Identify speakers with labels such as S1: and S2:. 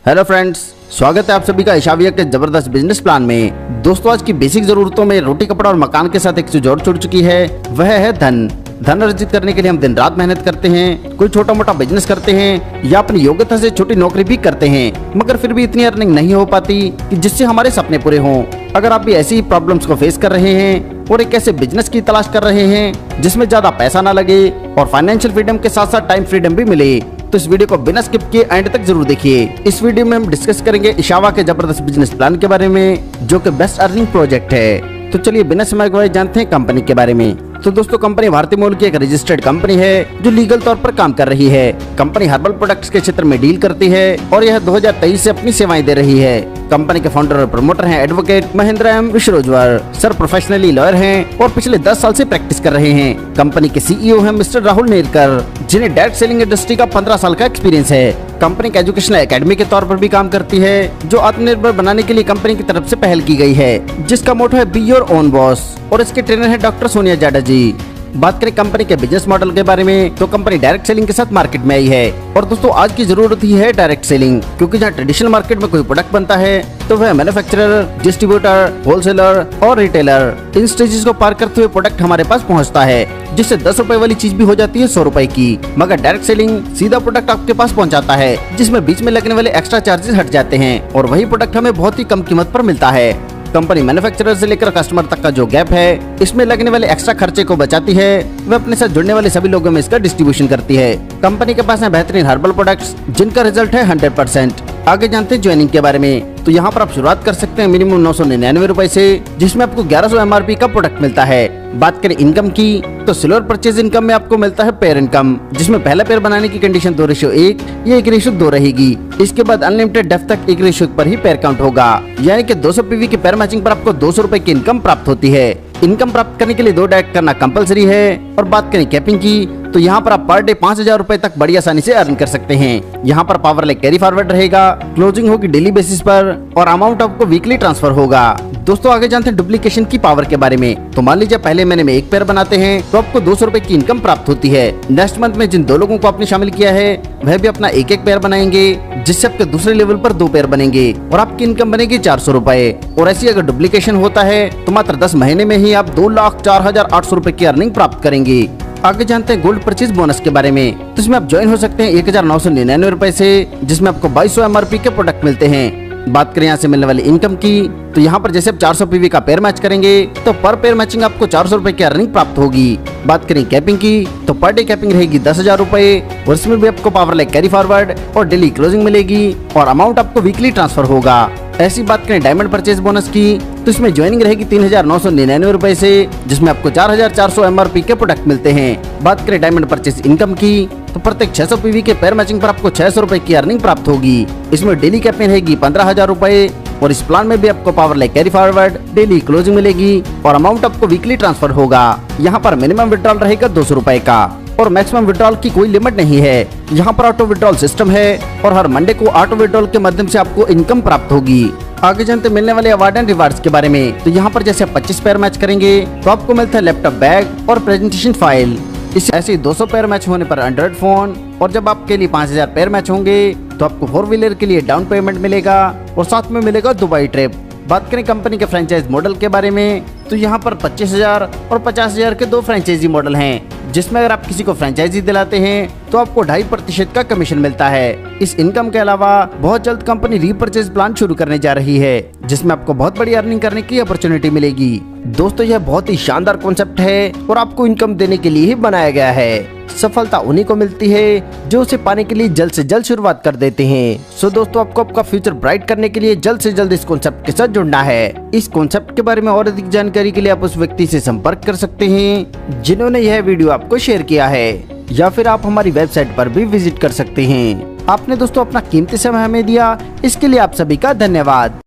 S1: Hello friends, स्वागत है आप सभी का ईशाविया के जबरदस्त बिजनेस प्लान में। दोस्तों, आज की बेसिक जरूरतों में रोटी कपड़ा और मकान के साथ एक चीज और जुड़ चुकी है, वह है धन। धन अर्जित करने के लिए हम दिन रात मेहनत करते हैं, कोई छोटा मोटा बिजनेस करते हैं या अपनी योग्यता से छोटी नौकरी भी करते हैं, मगर फिर भी इतनी अर्निंग नहीं हो पाती कि जिससे हमारे सपने पूरे हों। अगर आप भी ऐसी ही प्रॉब्लम्स को फेस कर रहे हैं और एक ऐसे बिजनेस की तलाश कर रहे हैं जिसमें ज्यादा पैसा ना लगे और फाइनेंशियल फ्रीडम के साथ साथ टाइम फ्रीडम भी मिले, तो इस वीडियो को बिना स्किप किए एंड तक जरूर देखिए। इस वीडियो में हम डिस्कस करेंगे ईशावा के जबरदस्त बिजनेस प्लान के बारे में, जो कि बेस्ट अर्निंग प्रोजेक्ट है। तो चलिए बिना समय गवाए जानते हैं कंपनी के बारे में। तो दोस्तों, कंपनी भारतीय मूल की एक रजिस्टर्ड कंपनी है जो लीगल तौर पर काम कर रही है। कंपनी हर्बल प्रोडक्ट्स के क्षेत्र में डील करती है और यह 2023 से अपनी सेवाएं दे रही है। कंपनी के फाउंडर और प्रमोटर हैं एडवोकेट महेंद्र एम विश्वरोजवर। सर प्रोफेशनली लॉयर हैं और पिछले 10 साल से प्रैक्टिस कर रहे हैं। कंपनी के सीईओ हैं मिस्टर राहुल नेरकर, जिन्हें डायरेक्ट सेलिंग इंडस्ट्री का 15 साल का एक्सपीरियंस है। कंपनी एक एजुकेशनल एकेडमी के तौर पर भी काम करती है, जो आत्मनिर्भर बनाने के लिए कंपनी की तरफ से पहल की गई है, जिसका मोटो है बी योर ओन बॉस, और इसके ट्रेनर है डॉक्टर सोनिया जाडा जी। बात करें कंपनी के बिजनेस मॉडल के बारे में, तो कंपनी डायरेक्ट सेलिंग के साथ मार्केट में आई है। और दोस्तों, आज की जरूरत ही है डायरेक्ट सेलिंग, क्योंकि जहाँ ट्रेडिशनल मार्केट में कोई प्रोडक्ट बनता है तो वह मैन्युफैक्चरर, डिस्ट्रीब्यूटर, होलसेलर और रिटेलर, इन स्टेजेस को पार करते हुए प्रोडक्ट हमारे पास पहुँचता है, जिससे 10 रुपए वाली चीज भी हो जाती है 100 रुपए की। मगर डायरेक्ट सेलिंग सीधा प्रोडक्ट आपके पास पहुंचाता है, जिसमें बीच में लगने वाले एक्स्ट्रा चार्जेस हट जाते हैं और वही प्रोडक्ट हमें बहुत ही कम कीमत पर मिलता है। कंपनी मैन्युफैक्चरर से लेकर कस्टमर तक का जो गैप है, इसमें लगने वाले एक्स्ट्रा खर्चे को बचाती है। वह अपने साथ जुड़ने वाले सभी लोगों में इसका डिस्ट्रीब्यूशन करती है। कंपनी के पास है बेहतरीन हर्बल प्रोडक्ट्स, जिनका रिजल्ट है 100%। आगे जानते हैं ज्वाइनिंग के बारे में। तो यहाँ पर आप शुरुआत कर सकते हैं मिनिमम 999 रुपए से, जिसमें आपको 1100 MRP का प्रोडक्ट मिलता है। बात करें इनकम की, तो सिल्वर परचेज इनकम में आपको मिलता है पेयर इनकम, जिसमें पहला पेयर बनाने की कंडीशन 2:1 या 1:2 रहेगी। इसके बाद अनलिमिटेड डेप्थ तक 1:1 पर ही पेयर काउंट होगा, यानी कि 200 PV की पेयर मैचिंग पर आपको 200 रुपए की इनकम प्राप्त होती है। इनकम प्राप्त करने के लिए 2 डायरेक्ट करना कंपलसरी है। और बात करें कैपिंग की, तो यहाँ पर आप पर डे 5000 रुपए तक बड़ी आसानी से अर्न कर सकते हैं। यहाँ पर पावर लाइक कैरी फॉरवर्ड रहेगा, क्लोजिंग होगी डेली बेसिस पर और अमाउंट आपको वीकली ट्रांसफर होगा। दोस्तों, आगे जानते हैं डुप्लीकेशन की पावर के बारे में। तो मान लीजिए पहले महीने में 1 पेयर बनाते हैं तो आपको 200 रुपए की इनकम प्राप्त होती है। नेक्स्ट मंथ में जिन 2 लोगों को आपने शामिल किया है, वह भी अपना 1-1 पेयर बनाएंगे, जिससे आपके दूसरे लेवल पर 2 पेयर बनेंगे और आपकी इनकम बनेगी 400 रुपए। और ऐसी अगर डुप्लीकेशन होता है तो मात्र 10 महीने में ही आप 2,04,800 रुपए की अर्निंग प्राप्त करेंगे। आगे जानते हैं गोल्ड परचेज बोनस के बारे में। तो इसमें आप ज्वाइन हो सकते हैं 1999 रुपए से, जिसमें आपको 2200 MRP के प्रोडक्ट मिलते हैं। बात करें यहाँ से मिलने वाली इनकम की, तो यहाँ पर जैसे आप 400 PV का पेयर मैच करेंगे तो पर पेयर मैचिंग आपको 400 रुपए की अर्निंग प्राप्त होगी। बात करें कैपिंग की, तो पर डे कैपिंग रहेगी 10,000 रुपए और इसमें भी आपको पावर लाइक कैरी फॉरवर्ड और डेली क्लोजिंग मिलेगी और अमाउंट आपको वीकली ट्रांसफर होगा। ऐसी बात करें डायमंड परचेज बोनस की, तो इसमें ज्वाइनिंग रहेगी 3,999 रुपए से, जिसमें आपको 4,400 MRP के प्रोडक्ट मिलते हैं। बात करें डायमंड परचेज इनकम की, तो प्रत्येक 600 PV के पेयर मैचिंग पर आपको 600 रुपए की अर्निंग प्राप्त होगी। इसमें डेली कैपिंग रहेगी 15,000 रुपए और इस प्लान में भी आपको power like carry forward, daily closing मिलेगी और अमाउंट आपको वीकली ट्रांसफर होगा। यहाँ पर मिनिमम विड्रॉल रहेगा 200 रुपए का और मैक्सिमम विड्रॉल की कोई लिमिट नहीं है। यहाँ पर ऑटो विड्रॉल सिस्टम है और हर मंडे को ऑटो विड्रॉल के माध्यम से आपको इनकम प्राप्त होगी। आगे जानते मिलने वाले अवार्ड एंड रिवार्ड्स के बारे में। तो यहाँ पर जैसे 25 पेयर मैच करेंगे तो आपको मिलता है लैपटॉप बैग और प्रेजेंटेशन फाइल। इस ऐसे 200 पेयर मैच होने पर एंड्रॉइड फोन, और जब आपके लिए 5000 पेयर मैच होंगे तो आपको 4 व्हीलर के लिए डाउन पेमेंट मिलेगा और साथ में मिलेगा दुबई ट्रिप। बात करें कंपनी के फ्रेंचाइज मॉडल के बारे में, तो यहाँ पर 25,000 और 50,000 के 2 फ्रेंचाइजी मॉडल हैं, जिसमें अगर आप किसी को फ्रेंचाइजी दिलाते हैं तो आपको 2.5% का कमीशन मिलता है। इस इनकम के अलावा बहुत जल्द कंपनी रीपरचेज प्लान शुरू करने जा रही है, जिसमें आपको बहुत बड़ी अर्निंग करने की अपॉर्चुनिटी मिलेगी। दोस्तों, यह बहुत ही शानदार कॉन्सेप्ट है और आपको इनकम देने के लिए ही बनाया गया है। सफलता उन्हीं को मिलती है जो उसे पाने के लिए जल्द से जल्द शुरुआत कर देते हैं। सो दोस्तों, आपको आपका फ्यूचर ब्राइट करने के लिए जल्द से जल्द इस कॉन्सेप्ट के साथ जुड़ना है। इस कॉन्सेप्ट के बारे में और अधिक जानकारी के लिए आप उस व्यक्ति से संपर्क कर सकते हैं जिन्होंने यह वीडियो आपको शेयर किया है, या फिर आप हमारी वेबसाइट पर भी विजिट कर सकते हैं। आपने दोस्तों अपना कीमती समय हमें दिया, इसके लिए आप सभी का धन्यवाद।